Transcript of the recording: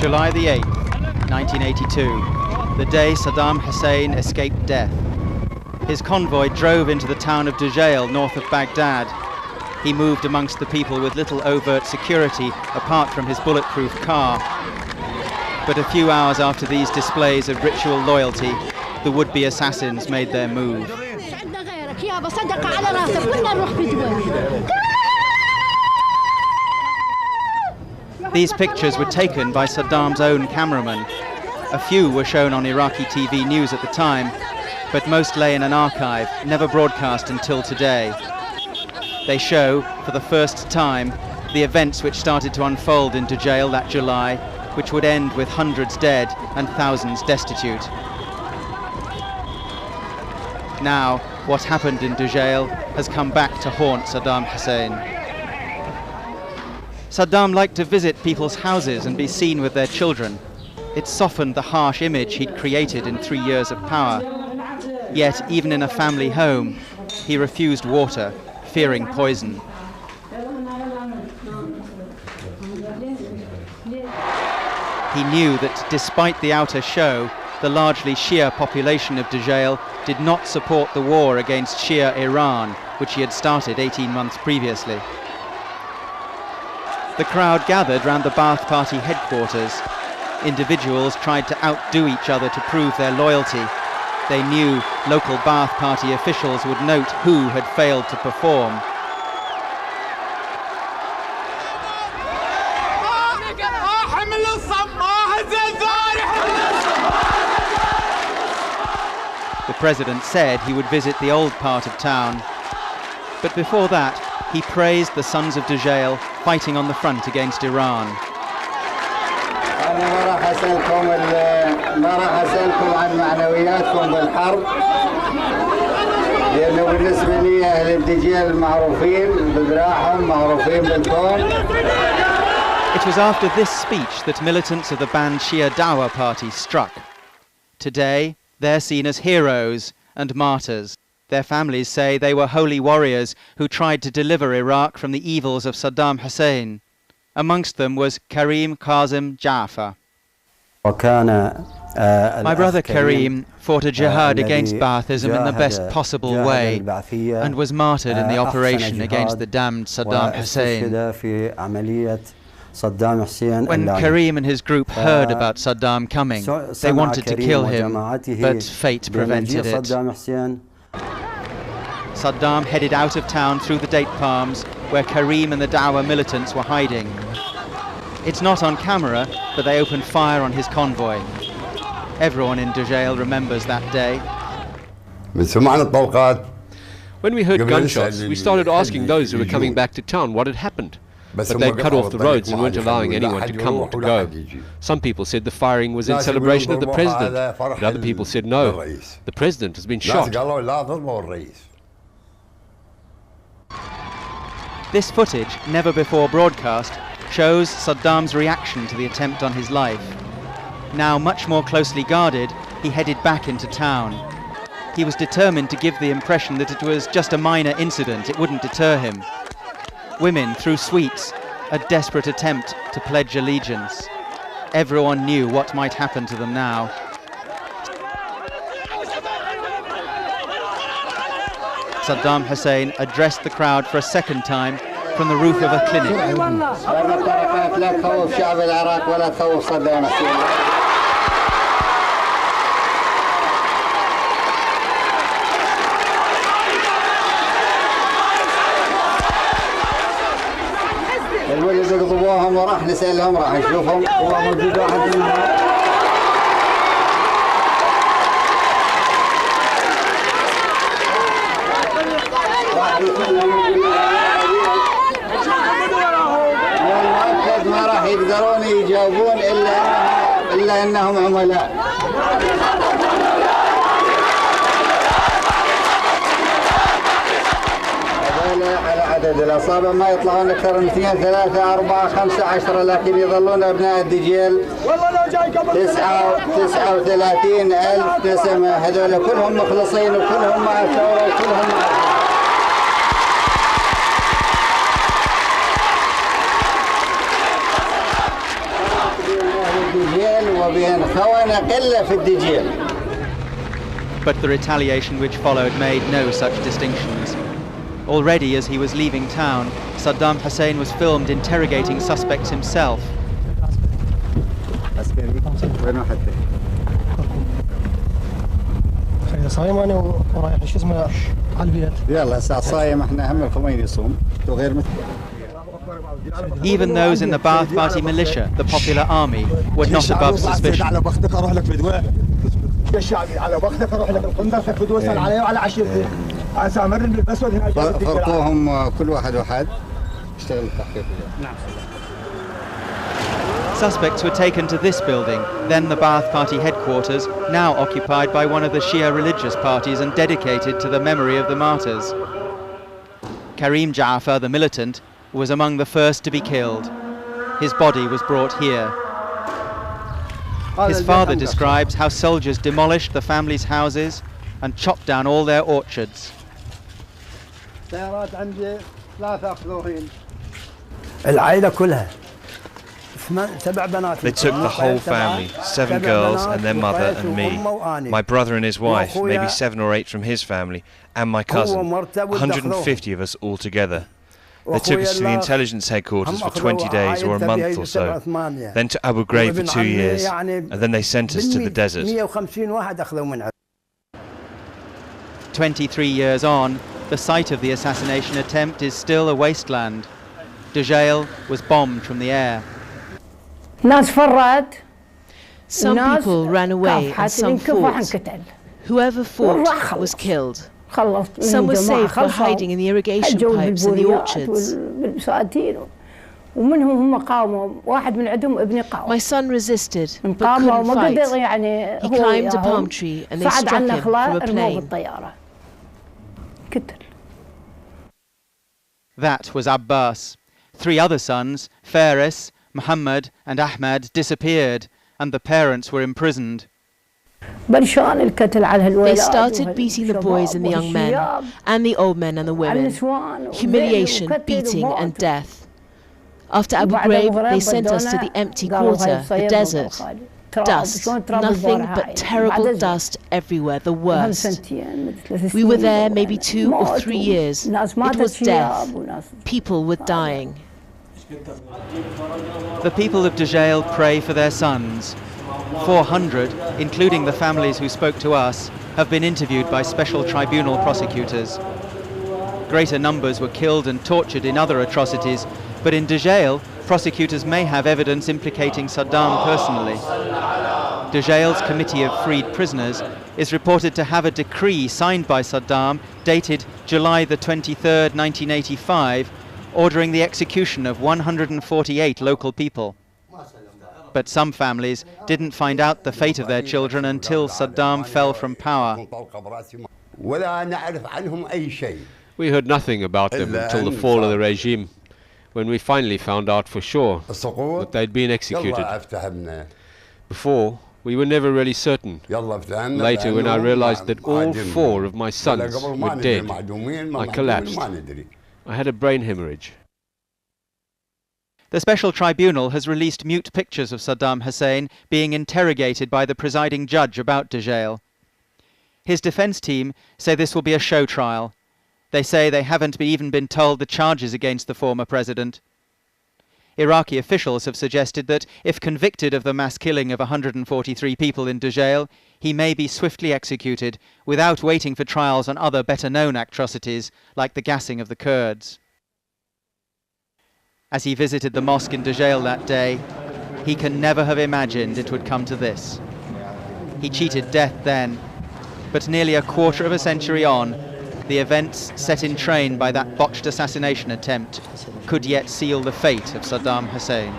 July the 8th, 1982, the day Saddam Hussein escaped death. His convoy drove into the town of Dujail, north of Baghdad. He moved amongst the people with little overt security apart from his bulletproof car. But a few hours after these displays of ritual loyalty, the would-be assassins made their move. These pictures were taken by Saddam's own cameraman. A few were shown on Iraqi TV news at the time, but most lay in an archive, never broadcast until today. They show, for the first time, the events which started to unfold in Dujail that July, which would end with hundreds dead and thousands destitute. Now, what happened in Dujail has come back to haunt Saddam Hussein. Saddam liked to visit people's houses and be seen with their children. It softened the harsh image he'd created in 3 years of power. Yet, even in a family home, he refused water, fearing poison. He knew that despite the outer show, the largely Shia population of Dujail did not support the war against Shia Iran, which he had started 18 months previously. The crowd gathered round the Ba'ath Party headquarters. Individuals tried to outdo each other to prove their loyalty. They knew local Ba'ath Party officials would note who had failed to perform. The president said he would visit the old part of town. But before that, he praised the sons of Dujail fighting on the front against Iran. ما راح أسألكم عن معنوياتكم بالحرب لأنه بالنسبة لي أهل الدجيل معروفين بذراعهم معروفين بالكون. It was after this speech that militants of the banned Shia Dawa party struck. Today, they're seen as heroes and martyrs. Their families say they were holy warriors who tried to deliver Iraq from the evils of Saddam Hussein. Amongst them was Karim Qasem Ja'far. My brother Karim fought a jihad against Ba'athism in the best possible way and was martyred in the operation against the damned Saddam Hussein. When Karim and his group heard about Saddam coming, they wanted to kill him, but fate prevented it. Saddam headed out of town through the date palms, where Karim and the Dawa militants were hiding. It's not on camera, but they opened fire on his convoy. Everyone in Dujail remembers that day. When we heard gunshots, we started asking those who were coming back to town what had happened. But they'd cut off the roads and weren't allowing anyone to come or to go. Some people said the firing was in celebration of the president, but other people said no, the president has been shot. This footage, never before broadcast, shows Saddam's reaction to the attempt on his life. Now much more closely guarded, he headed back into town. He was determined to give the impression that it was just a minor incident, it wouldn't deter him. Women threw sweets, a desperate attempt to pledge allegiance. Everyone knew what might happen to them now. Saddam Hussein addressed the crowd for a second time from the roof of a clinic. الولد يقضبوهم وراح نسألهم راح نشوفهم وموجود واحد منهم. والمؤكد ما راح يقدرون يجاوبون إلا أنهم عملاء. على عدد الأصابع ما يطلعون أكثر من 2 3 4 5 10 لكن يظلون أبناء الدجيل 39,000 نسمة. هذول كلهم مخلصين وكلهم مع الثورة وكلهم مع But the retaliation which followed made no such distinctions. Already as he was leaving town, Saddam Hussein was filmed interrogating suspects himself. Even those in the Ba'ath Party militia, the Popular Army, were not above suspicion. Suspects were taken to this building, then the Ba'ath Party headquarters, now occupied by one of the Shia religious parties and dedicated to the memory of the martyrs. Karim Ja'afar, the militant, was among the first to be killed. His body was brought here. His father describes how soldiers demolished the family's houses and chopped down all their orchards. They took the whole family, 7 girls and their mother and me, my brother and his wife, maybe 7 or 8 from his family, and my cousin, 150 of us all together. They took us to the intelligence headquarters for 20 days or a month or so, then to Abu Ghraib for 2 years, and then they sent us to the desert. 23 years on, the site of the assassination attempt is still a wasteland. Dujail was bombed from the air. Some people ran away and some fought. Whoever fought was killed. Some were saved by hiding in the irrigation pipes in the orchards. My son resisted, but couldn't fight. He climbed a palm tree and they struck him from a plane. That was Abbas. 3 other sons, Faris, Muhammad and Ahmad, disappeared, and the parents were imprisoned. They started beating the boys and the young men, and the old men and the women. Humiliation, beating and death. After Abu Ghraib, they sent us to the empty quarter, the desert. Dust, nothing but terrible dust everywhere, the worst. We were there maybe 2 or 3 years. It was death. People were dying. The people of Dujail pray for their sons. 400, including the families who spoke to us, have been interviewed by special tribunal prosecutors. Greater numbers were killed and tortured in other atrocities, but in Dujail, prosecutors may have evidence implicating Saddam personally. Dujail's Committee of Freed Prisoners is reported to have a decree signed by Saddam dated July the 23rd, 1985, ordering the execution of 148 local people. But some families didn't find out the fate of their children until Saddam fell from power. We heard nothing about them until the fall of the regime, when we finally found out for sure that they'd been executed. Before, we were never really certain. Later, when I realized that all 4 of my sons were dead, I collapsed. I had a brain hemorrhage. The Special Tribunal has released mute pictures of Saddam Hussein being interrogated by the presiding judge about Dujail. His defense team say this will be a show trial. They say they haven't even been told the charges against the former president. Iraqi officials have suggested that if convicted of the mass killing of 143 people in Dujail, he may be swiftly executed without waiting for trials on other better-known atrocities like the gassing of the Kurds. As he visited the mosque in Dujail that day, he can never have imagined it would come to this. He cheated death then, but nearly a quarter of a century on, the events set in train by that botched assassination attempt could yet seal the fate of Saddam Hussein.